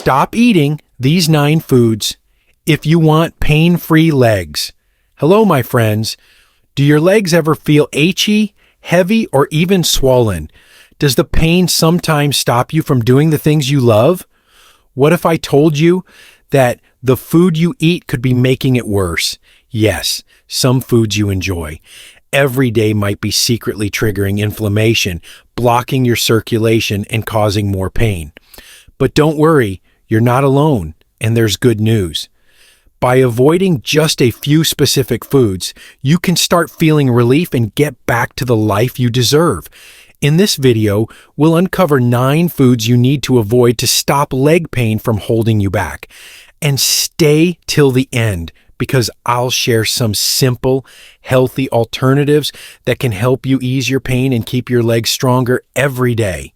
Stop eating these 9 foods if you want pain-free legs. Hello, my friends. Do your legs ever feel achy, heavy, or even swollen? Does the pain sometimes stop you from doing the things you love? What if I told you that the food you eat could be making it worse? Yes, some foods you enjoy every day might be secretly triggering inflammation, blocking your circulation, and causing more pain. But don't worry, you're not alone, and there's good news. By avoiding just a few specific foods, you can start feeling relief and get back to the life you deserve. In this video, we'll uncover 9 foods you need to avoid to stop leg pain from holding you back. And stay till the end, because I'll share some simple, healthy alternatives that can help you ease your pain and keep your legs stronger every day.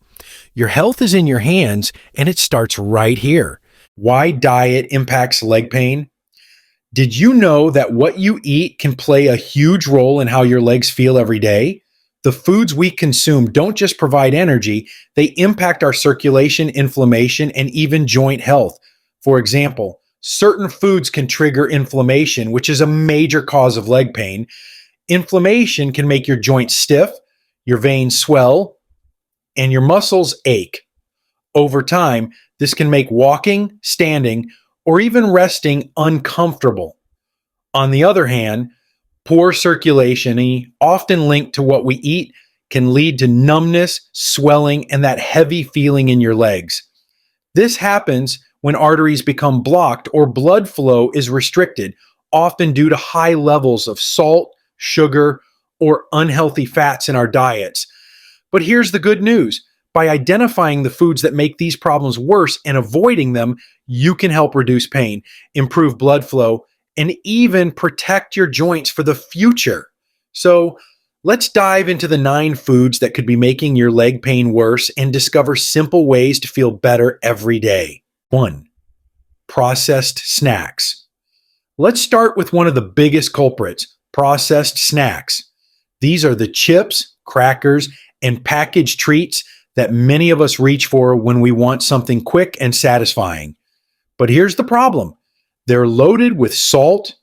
Your health is in your hands, and it starts right here. Why diet impacts leg pain? Did you know that what you eat can play a huge role in how your legs feel every day? The foods we consume don't just provide energy, they impact our circulation, inflammation, and even joint health. For example, certain foods can trigger inflammation, which is a major cause of leg pain. Inflammation can make your joints stiff, your veins swell, and your muscles ache. Over time, this can make walking, standing, or even resting uncomfortable. On the other hand, poor circulation, often linked to what we eat, can lead to numbness, swelling, and that heavy feeling in your legs. This happens when arteries become blocked or blood flow is restricted, often due to high levels of salt, sugar, or unhealthy fats in our diets. But here's the good news. By identifying the foods that make these problems worse and avoiding them, you can help reduce pain, improve blood flow, and even protect your joints for the future. So let's dive into the 9 foods that could be making your leg pain worse and discover simple ways to feel better every day. 1. Processed snacks. Let's start with one of the biggest culprits, processed snacks. These are the chips, crackers, and packaged treats that many of us reach for when we want something quick and satisfying. But here's the problem. They're loaded with salt,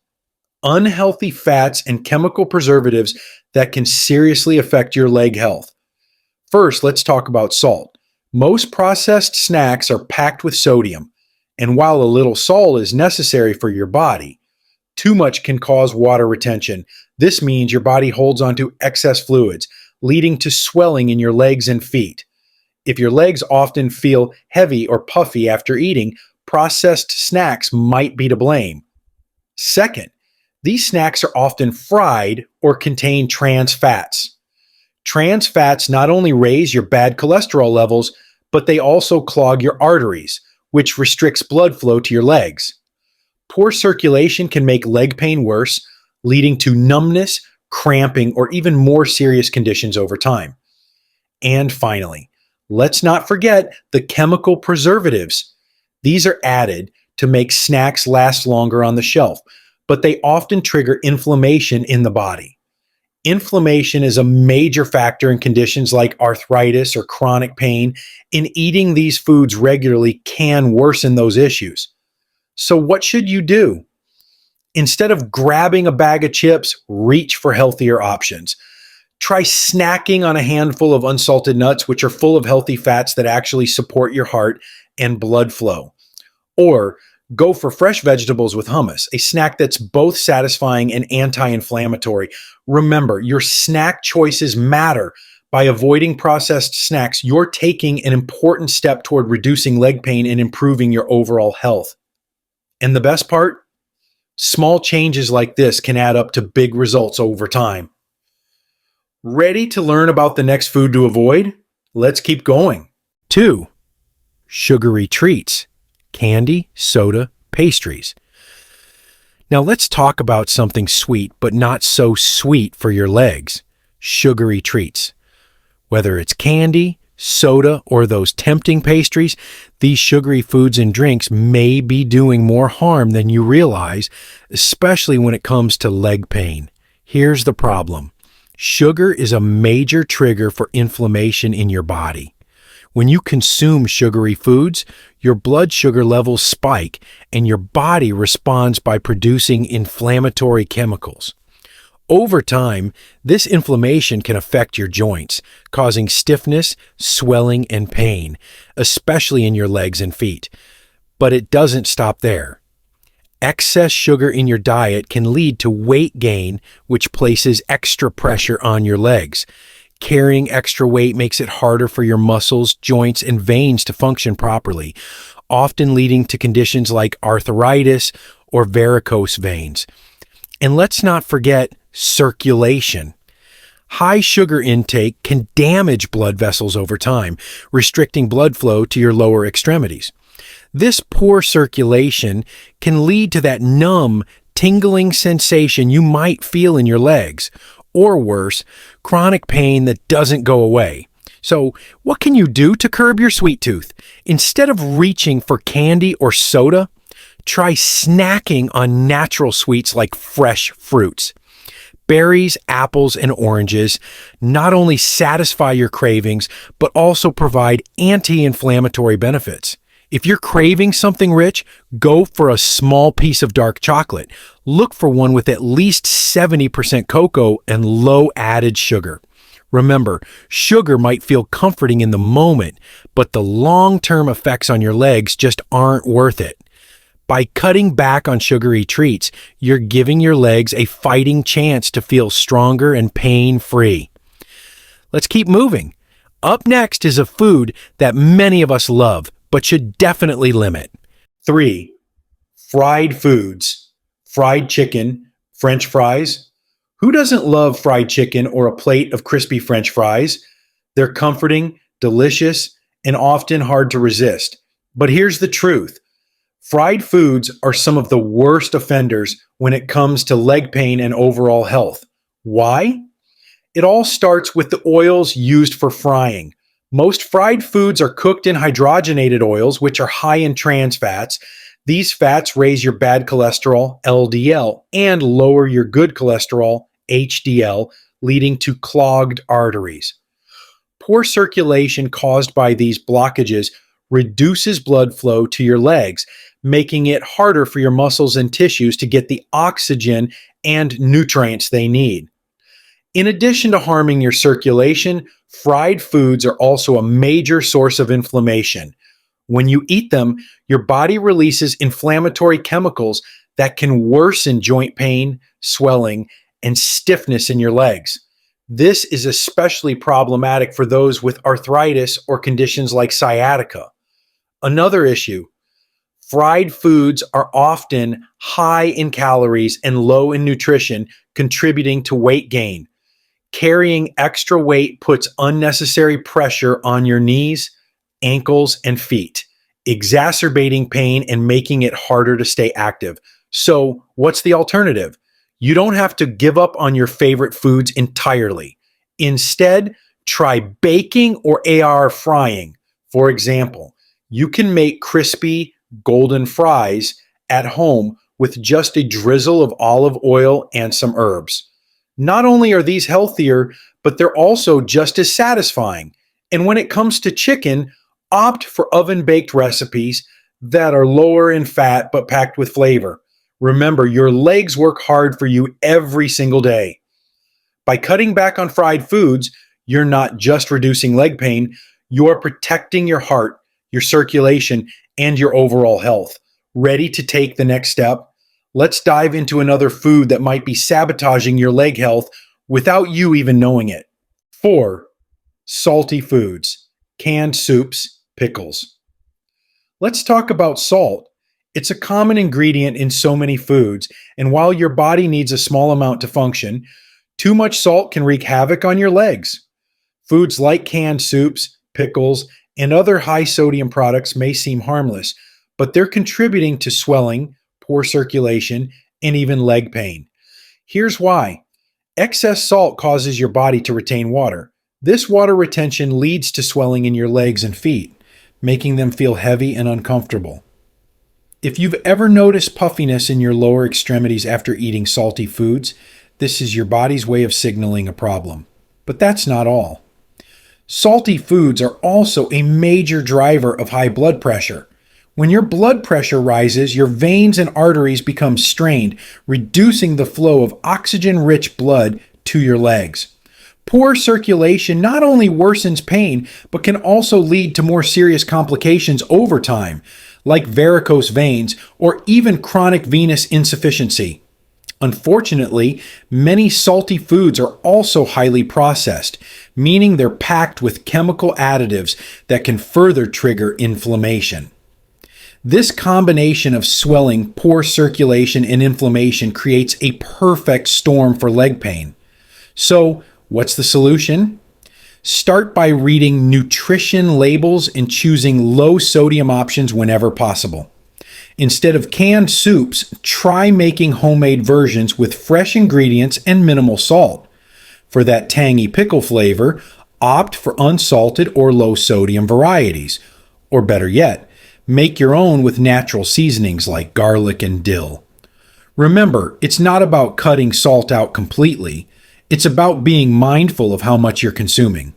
unhealthy fats, and chemical preservatives that can seriously affect your leg health. First, let's talk about salt. Most processed snacks are packed with sodium, and while a little salt is necessary for your body, too much can cause water retention. This means your body holds onto excess fluids, leading to swelling in your legs and feet. If your legs often feel heavy or puffy after eating, processed snacks might be to blame. Second, these snacks are often fried or contain trans fats. Trans fats not only raise your bad cholesterol levels, but they also clog your arteries, which restricts blood flow to your legs. Poor circulation can make leg pain worse, leading to numbness, cramping, or even more serious conditions over time. And finally, let's not forget the chemical preservatives. These are added to make snacks last longer on the shelf, but they often trigger inflammation in the body. Inflammation is a major factor in conditions like arthritis or chronic pain, and eating these foods regularly can worsen those issues. So what should you do? Instead of grabbing a bag of chips, reach for healthier options. Try snacking on a handful of unsalted nuts, which are full of healthy fats that actually support your heart and blood flow. Or go for fresh vegetables with hummus, a snack that's both satisfying and anti-inflammatory. Remember, your snack choices matter. By avoiding processed snacks, you're taking an important step toward reducing leg pain and improving your overall health. And the best part? Small changes like this can add up to big results over time. Ready to learn about the next food to avoid? Let's keep going. 2. Sugary treats. Candy, soda, pastries. Now let's talk about something sweet, but not so sweet for your legs. Sugary treats. Whether it's candy, soda, or those tempting pastries, these sugary foods and drinks may be doing more harm than you realize, especially when it comes to leg pain. Here's the problem. Sugar is a major trigger for inflammation in your body. When you consume sugary foods, your blood sugar levels spike and your body responds by producing inflammatory chemicals. Over time, this inflammation can affect your joints, causing stiffness, swelling, and pain, especially in your legs and feet. But it doesn't stop there. Excess sugar in your diet can lead to weight gain, which places extra pressure on your legs. Carrying extra weight makes it harder for your muscles, joints, and veins to function properly, often leading to conditions like arthritis or varicose veins. And let's not forget circulation. High sugar intake can damage blood vessels over time, restricting blood flow to your lower extremities. This poor circulation can lead to that numb, tingling sensation you might feel in your legs, or worse, chronic pain that doesn't go away. So, what can you do to curb your sweet tooth? Instead of reaching for candy or soda, try snacking on natural sweets like fresh fruits. Berries, apples, and oranges not only satisfy your cravings, but also provide anti-inflammatory benefits. If you're craving something rich, go for a small piece of dark chocolate. Look for one with at least 70% cocoa and low added sugar. Remember, sugar might feel comforting in the moment, but the long-term effects on your legs just aren't worth it. By cutting back on sugary treats, you're giving your legs a fighting chance to feel stronger and pain-free. Let's keep moving. Up next is a food that many of us love, but should definitely limit. 3. Fried foods. Fried chicken, French fries. Who doesn't love fried chicken or a plate of crispy French fries? They're comforting, delicious, and often hard to resist. But here's the truth. Fried foods are some of the worst offenders when it comes to leg pain and overall health. Why? It all starts with the oils used for frying. Most fried foods are cooked in hydrogenated oils, which are high in trans fats. These fats raise your bad cholesterol, LDL, and lower your good cholesterol, HDL, leading to clogged arteries. Poor circulation caused by these blockages reduces blood flow to your legs, making it harder for your muscles and tissues to get the oxygen and nutrients they need. In addition to harming your circulation, fried foods are also a major source of inflammation. When you eat them, your body releases inflammatory chemicals that can worsen joint pain, swelling, and stiffness in your legs. This is especially problematic for those with arthritis or conditions like sciatica. Another issue, fried foods are often high in calories and low in nutrition, contributing to weight gain. Carrying extra weight puts unnecessary pressure on your knees, ankles, and feet, exacerbating pain and making it harder to stay active. So, what's the alternative? You don't have to give up on your favorite foods entirely. Instead, try baking or AR frying. For example, you can make crispy, golden fries at home with just a drizzle of olive oil and some herbs. Not only are these healthier, but they're also just as satisfying. And when it comes to chicken, opt for oven-baked recipes that are lower in fat but packed with flavor. Remember, your legs work hard for you every single day. By cutting back on fried foods, you're not just reducing leg pain, you're protecting your heart, your circulation, and your overall health. Ready to take the next step? Let's dive into another food that might be sabotaging your leg health without you even knowing it. 4. Salty foods, canned soups, pickles. Let's talk about salt. It's a common ingredient in so many foods, and while your body needs a small amount to function, too much salt can wreak havoc on your legs. Foods like canned soups, pickles, and other high sodium products may seem harmless, but they're contributing to swelling, poor circulation, and even leg pain. Here's why. Excess salt causes your body to retain water. This water retention leads to swelling in your legs and feet, making them feel heavy and uncomfortable. If you've ever noticed puffiness in your lower extremities after eating salty foods, this is your body's way of signaling a problem. But that's not all. Salty foods are also a major driver of high blood pressure. When your blood pressure rises, your veins and arteries become strained, reducing the flow of oxygen-rich blood to your legs. Poor circulation not only worsens pain, but can also lead to more serious complications over time, like varicose veins or even chronic venous insufficiency. Unfortunately, many salty foods are also highly processed, meaning they're packed with chemical additives that can further trigger inflammation. This combination of swelling, poor circulation, and inflammation creates a perfect storm for leg pain. So, what's the solution? Start by reading nutrition labels and choosing low sodium options whenever possible. Instead of canned soups, try making homemade versions with fresh ingredients and minimal salt. For that tangy pickle flavor, opt for unsalted or low sodium varieties. Or better yet, make your own with natural seasonings like garlic and dill. Remember, it's not about cutting salt out completely. It's about being mindful of how much you're consuming.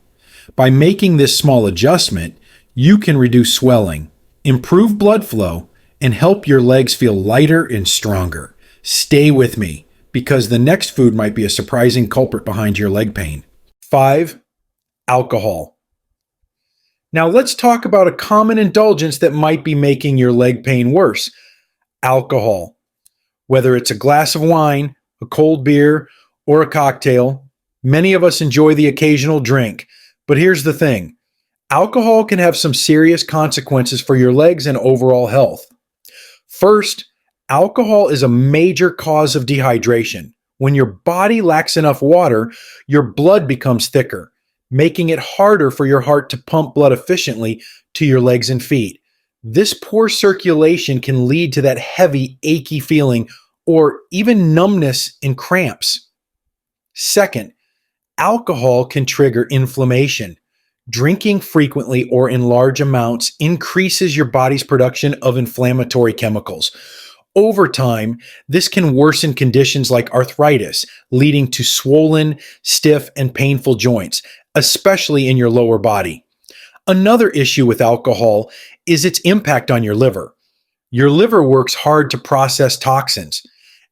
By making this small adjustment, you can reduce swelling, improve blood flow, and help your legs feel lighter and stronger. Stay with me, because the next food might be a surprising culprit behind your leg pain. 5. Alcohol. Now let's talk about a common indulgence that might be making your leg pain worse. Alcohol. Whether it's a glass of wine, a cold beer, or a cocktail, many of us enjoy the occasional drink. But here's the thing. Alcohol can have some serious consequences for your legs and overall health. First, alcohol is a major cause of dehydration. When your body lacks enough water, your blood becomes thicker, making it harder for your heart to pump blood efficiently to your legs and feet. This poor circulation can lead to that heavy, achy feeling or even numbness and cramps. Second, alcohol can trigger inflammation. Drinking frequently or in large amounts increases your body's production of inflammatory chemicals. Over time, this can worsen conditions like arthritis, leading to swollen, stiff, and painful joints, especially in your lower body. Another issue with alcohol is its impact on your liver. Your liver works hard to process toxins,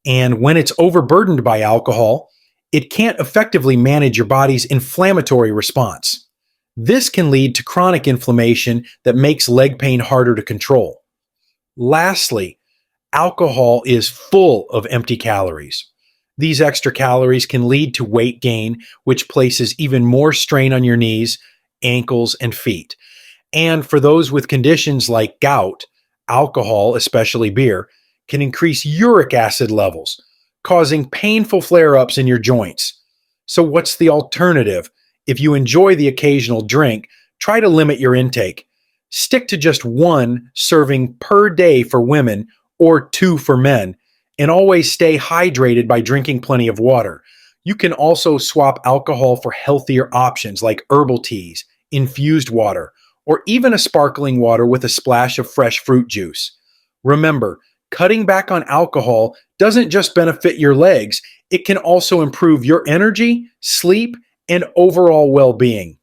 and when it's overburdened by alcohol, it can't effectively manage your body's inflammatory response. This can lead to chronic inflammation that makes leg pain harder to control. Lastly, alcohol is full of empty calories. These extra calories can lead to weight gain, which places even more strain on your knees, ankles, and feet. And for those with conditions like gout, alcohol, especially beer, can increase uric acid levels, causing painful flare-ups in your joints. So what's the alternative? If you enjoy the occasional drink, try to limit your intake. Stick to just 1 serving per day for women or 2 for men, and always stay hydrated by drinking plenty of water. You can also swap alcohol for healthier options like herbal teas, infused water, or even a sparkling water with a splash of fresh fruit juice. Remember, cutting back on alcohol doesn't just benefit your legs, it can also improve your energy, sleep, and overall well-being.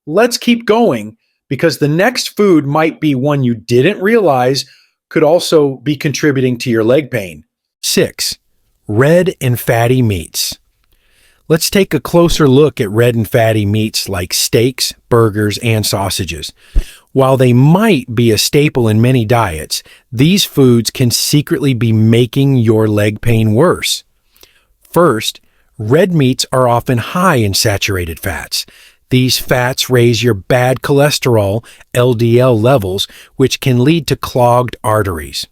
Let's keep going, because the next food might be one you didn't realize could also be contributing to your leg pain. 6. Red and fatty meats. Let's take a closer look at red and fatty meats like steaks, burgers, and sausages. While they might be a staple in many diets, these foods can secretly be making your leg pain worse. First, red meats are often high in saturated fats. These fats raise your bad cholesterol, LDL levels, which can lead to clogged arteries.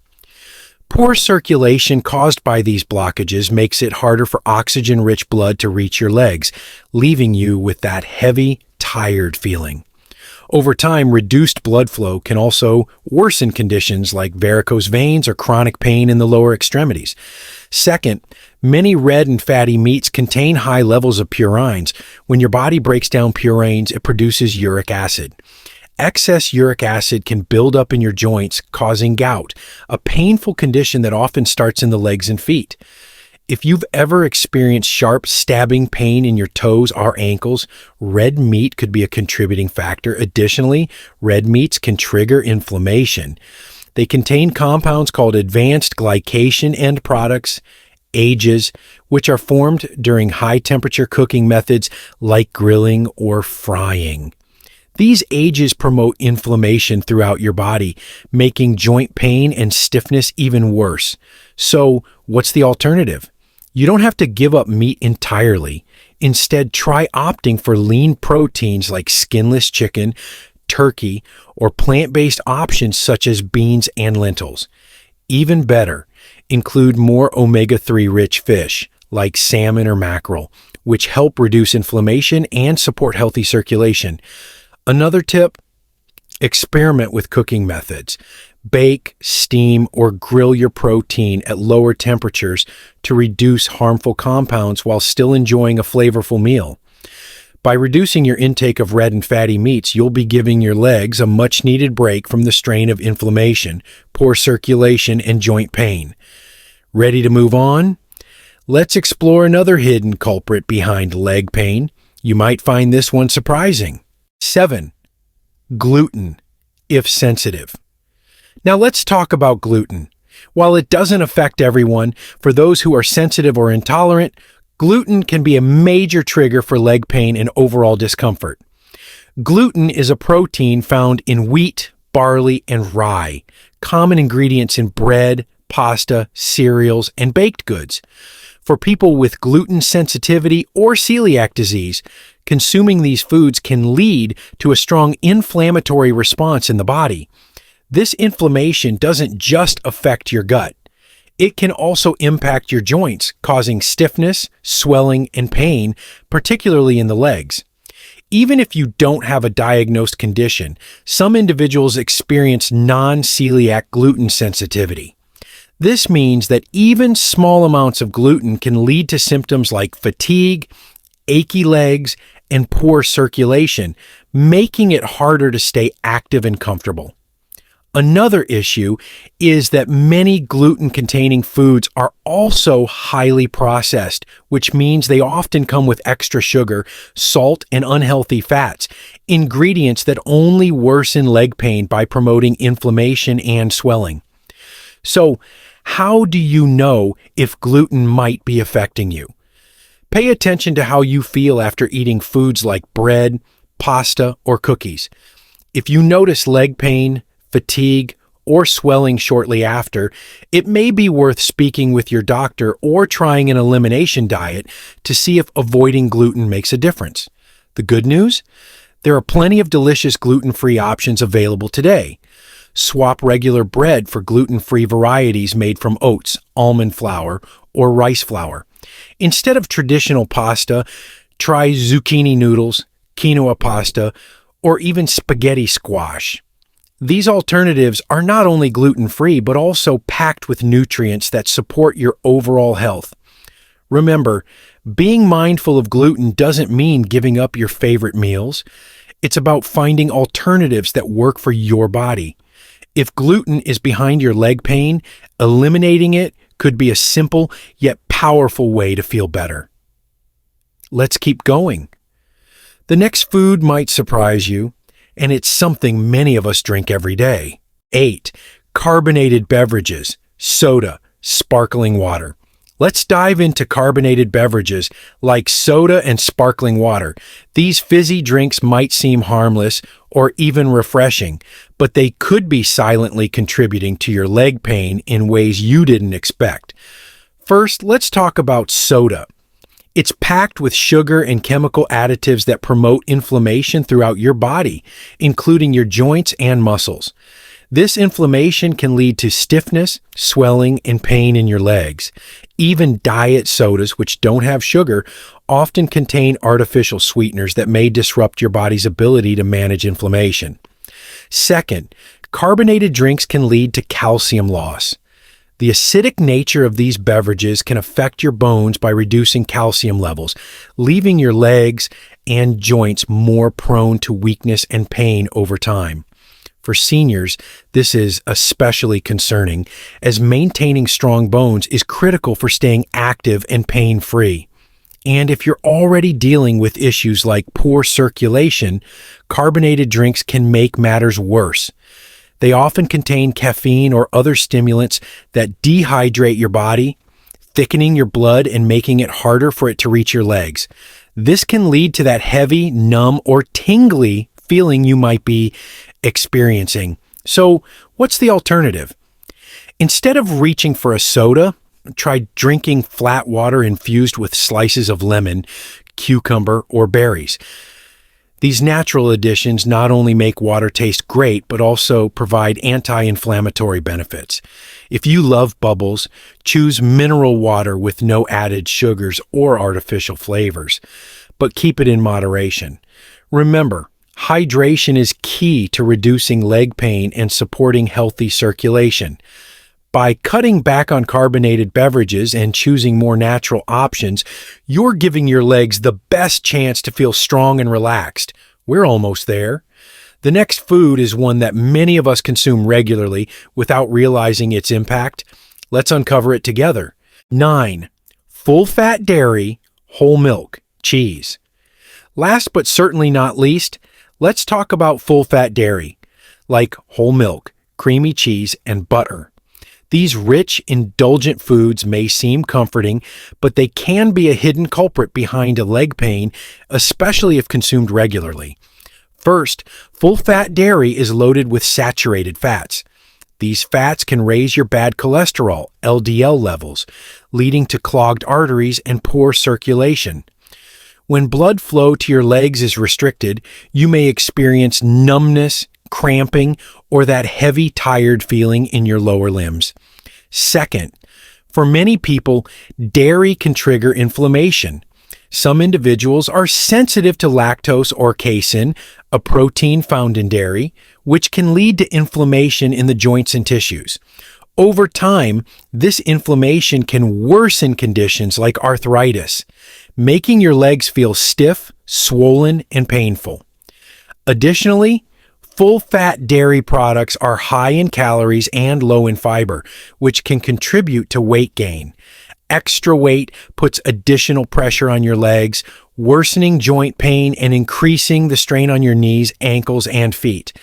Poor circulation caused by these blockages makes it harder for oxygen-rich blood to reach your legs, leaving you with that heavy, tired feeling. Over time, reduced blood flow can also worsen conditions like varicose veins or chronic pain in the lower extremities. Second, many red and fatty meats contain high levels of purines. When your body breaks down purines, it produces uric acid. Excess uric acid can build up in your joints, causing gout, a painful condition that often starts in the legs and feet. If you've ever experienced sharp stabbing pain in your toes or ankles, red meat could be a contributing factor. Additionally, red meats can trigger inflammation. They contain compounds called advanced glycation end products, AGEs, which are formed during high-temperature cooking methods like grilling or frying. These AGEs promote inflammation throughout your body, making joint pain and stiffness even worse. So, what's the alternative? You don't have to give up meat entirely. Instead, try opting for lean proteins like skinless chicken, turkey, or plant-based options such as beans and lentils. Even better, include more omega-3 rich fish like salmon or mackerel, which help reduce inflammation and support healthy circulation. Another tip, experiment with cooking methods. Bake, steam, or grill your protein at lower temperatures to reduce harmful compounds while still enjoying a flavorful meal. By reducing your intake of red and fatty meats, you'll be giving your legs a much-needed break from the strain of inflammation, poor circulation, and joint pain. Ready to move on? Let's explore another hidden culprit behind leg pain. You might find this one surprising. 7. Gluten, if sensitive. Now let's talk about gluten. While it doesn't affect everyone, for those who are sensitive or intolerant, gluten can be a major trigger for leg pain and overall discomfort. Gluten is a protein found in wheat, barley, and rye, common ingredients in bread, pasta, cereals, and baked goods. For people with gluten sensitivity or celiac disease, consuming these foods can lead to a strong inflammatory response in the body. This inflammation doesn't just affect your gut. It can also impact your joints, causing stiffness, swelling, and pain, particularly in the legs. Even if you don't have a diagnosed condition, some individuals experience non-celiac gluten sensitivity. This means that even small amounts of gluten can lead to symptoms like fatigue, achy legs, and poor circulation, making it harder to stay active and comfortable. Another issue is that many gluten-containing foods are also highly processed, which means they often come with extra sugar, salt, and unhealthy fats, ingredients that only worsen leg pain by promoting inflammation and swelling. So, how do you know if gluten might be affecting you? Pay attention to how you feel after eating foods like bread, pasta, or cookies. If you notice leg pain, fatigue, or swelling shortly after, it may be worth speaking with your doctor or trying an elimination diet to see if avoiding gluten makes a difference. The good news? There are plenty of delicious gluten-free options available today. Swap regular bread for gluten-free varieties made from oats, almond flour, or rice flour. Instead of traditional pasta, try zucchini noodles, quinoa pasta, or even spaghetti squash. These alternatives are not only gluten-free, but also packed with nutrients that support your overall health. Remember, being mindful of gluten doesn't mean giving up your favorite meals. It's about finding alternatives that work for your body. If gluten is behind your leg pain, eliminating it could be a simple yet powerful way to feel better. Let's keep going. The next food might surprise you, and it's something many of us drink every day. 8. Carbonated beverages, soda, sparkling water. Let's dive into carbonated beverages like soda and sparkling water. These fizzy drinks might seem harmless or even refreshing, but they could be silently contributing to your leg pain in ways you didn't expect. First, let's talk about soda. It's packed with sugar and chemical additives that promote inflammation throughout your body, including your joints and muscles. This inflammation can lead to stiffness, swelling, and pain in your legs. Even diet sodas, which don't have sugar, often contain artificial sweeteners that may disrupt your body's ability to manage inflammation. Second, carbonated drinks can lead to calcium loss. The acidic nature of these beverages can affect your bones by reducing calcium levels, leaving your legs and joints more prone to weakness and pain over time. For seniors, this is especially concerning, as maintaining strong bones is critical for staying active and pain-free. And if you're already dealing with issues like poor circulation, carbonated drinks can make matters worse. They often contain caffeine or other stimulants that dehydrate your body, thickening your blood and making it harder for it to reach your legs. This can lead to that heavy, numb, or tingly feeling you might be experiencing. So, what's the alternative? Instead of reaching for a soda, try drinking flat water infused with slices of lemon, cucumber, or berries. These natural additions not only make water taste great, but also provide anti-inflammatory benefits. If you love bubbles, choose mineral water with no added sugars or artificial flavors, but keep it in moderation. Remember, hydration is key to reducing leg pain and supporting healthy circulation. By cutting back on carbonated beverages and choosing more natural options, you're giving your legs the best chance to feel strong and relaxed. We're almost there. The next food is one that many of us consume regularly without realizing its impact. Let's uncover it together. 9. Full-fat dairy, whole milk, cheese. Last but certainly not least, let's talk about full-fat dairy, like whole milk, creamy cheese, and butter. These rich, indulgent foods may seem comforting, but they can be a hidden culprit behind a leg pain, especially if consumed regularly. First, full-fat dairy is loaded with saturated fats. These fats can raise your bad cholesterol, LDL levels, leading to clogged arteries and poor circulation. When blood flow to your legs is restricted, you may experience numbness, cramping, or that heavy, tired feeling in your lower limbs. Second, for many people, dairy can trigger inflammation. Some individuals are sensitive to lactose or casein, a protein found in dairy, which can lead to inflammation in the joints and tissues. Over time, this inflammation can worsen conditions like arthritis, making your legs feel stiff, swollen, and painful. Additionally, full-fat dairy products are high in calories and low in fiber, which can contribute to weight gain. Extra weight puts additional pressure on your legs, worsening joint pain and increasing the strain on your knees, ankles, and feet.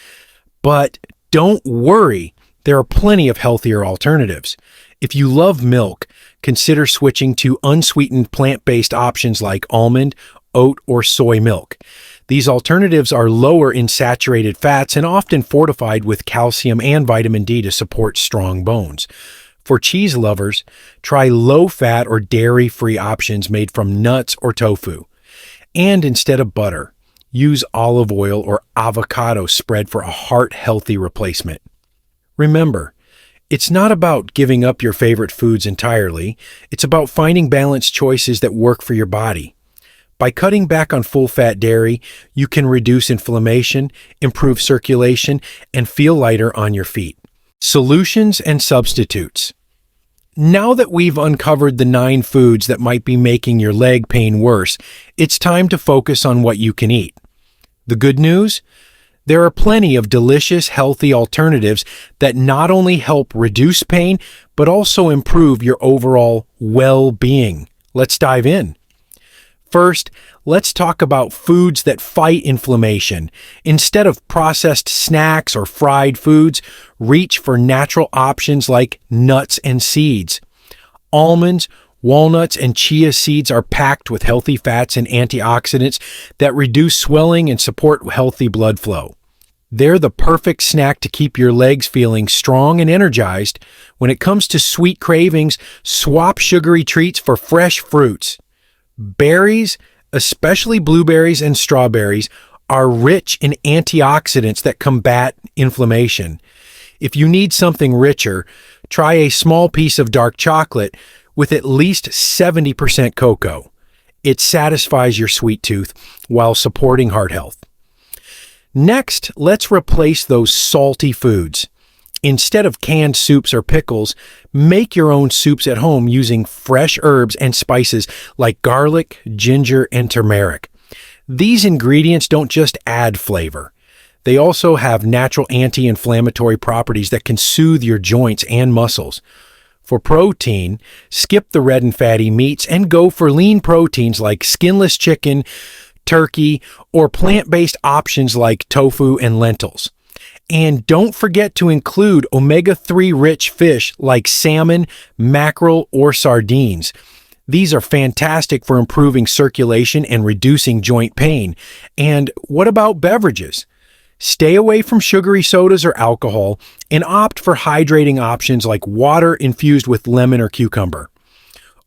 But don't worry, there are plenty of healthier alternatives. If you love milk, consider switching to unsweetened plant-based options like almond, oat, or soy milk. These alternatives are lower in saturated fats and often fortified with calcium and vitamin D to support strong bones. For cheese lovers, try low-fat or dairy-free options made from nuts or tofu. And instead of butter, use olive oil or avocado spread for a heart-healthy replacement. Remember, it's not about giving up your favorite foods entirely. It's about finding balanced choices that work for your body. By cutting back on full-fat dairy, you can reduce inflammation, improve circulation, and feel lighter on your feet. Solutions and substitutes. Now that we've uncovered the 9 foods that might be making your leg pain worse, it's time to focus on what you can eat. The good news? There are plenty of delicious, healthy alternatives that not only help reduce pain, but also improve your overall well-being. Let's dive in. First, let's talk about foods that fight inflammation. Instead of processed snacks or fried foods, reach for natural options like nuts and seeds. Almonds, walnuts, and chia seeds are packed with healthy fats and antioxidants that reduce swelling and support healthy blood flow. They're the perfect snack to keep your legs feeling strong and energized. When it comes to sweet cravings, swap sugary treats for fresh fruits. Berries, especially blueberries and strawberries, are rich in antioxidants that combat inflammation. If you need something richer, try a small piece of dark chocolate with at least 70% cocoa. It satisfies your sweet tooth while supporting heart health. Next, let's replace those salty foods. Instead of canned soups or pickles, make your own soups at home using fresh herbs and spices like garlic, ginger, and turmeric. These ingredients don't just add flavor. They also have natural anti-inflammatory properties that can soothe your joints and muscles. For protein, skip the red and fatty meats and go for lean proteins like skinless chicken, turkey, or plant-based options like tofu and lentils. And don't forget to include omega-3 rich fish like salmon, mackerel, or sardines. These are fantastic for improving circulation and reducing joint pain. And what about beverages? Stay away from sugary sodas or alcohol and opt for hydrating options like water infused with lemon or cucumber.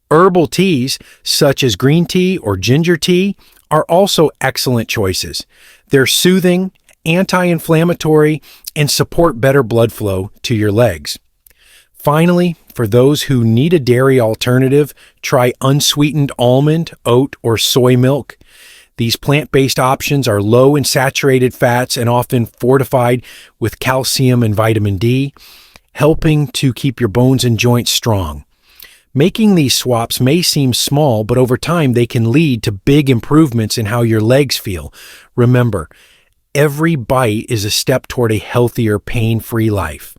Herbal teas, such as green tea or ginger tea, are also excellent choices. They're soothing, anti-inflammatory, and support better blood flow to your legs. Finally, for those who need a dairy alternative, try unsweetened almond, oat, or soy milk. These plant-based options are low in saturated fats and often fortified with calcium and vitamin D, helping to keep your bones and joints strong. Making these swaps may seem small, but over time they can lead to big improvements in how your legs feel. Remember, every bite is a step toward a healthier, pain-free life.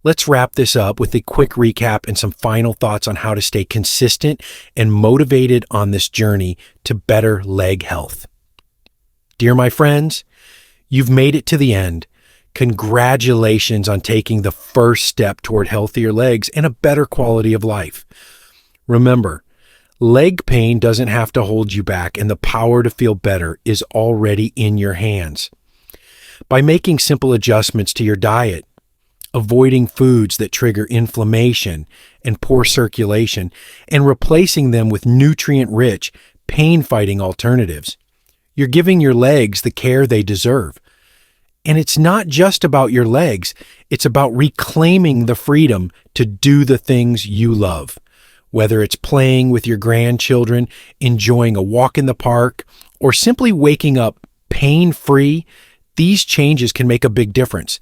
Let's wrap this up with a quick recap and some final thoughts on how to stay consistent and motivated on this journey to better leg health. Dear my friends, you've made it to the end. Congratulations on taking the first step toward healthier legs and a better quality of life. Remember, leg pain doesn't have to hold you back, and the power to feel better is already in your hands. By making simple adjustments to your diet, avoiding foods that trigger inflammation and poor circulation, and replacing them with nutrient-rich, pain-fighting alternatives, you're giving your legs the care they deserve. And it's not just about your legs, it's about reclaiming the freedom to do the things you love. Whether it's playing with your grandchildren, enjoying a walk in the park, or simply waking up pain-free, these changes can make a big difference.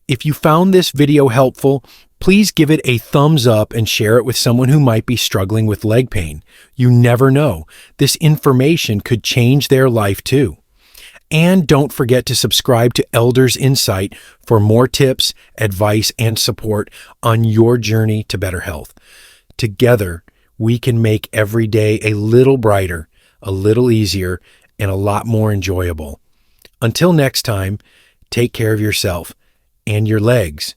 If you found this video helpful, please give it a thumbs up and share it with someone who might be struggling with leg pain. You never know. This information could change their life too. And don't forget to subscribe to Elders Insight for more tips, advice, and support on your journey to better health. Together, we can make every day a little brighter, a little easier, and a lot more enjoyable. Until next time, take care of yourself and your legs,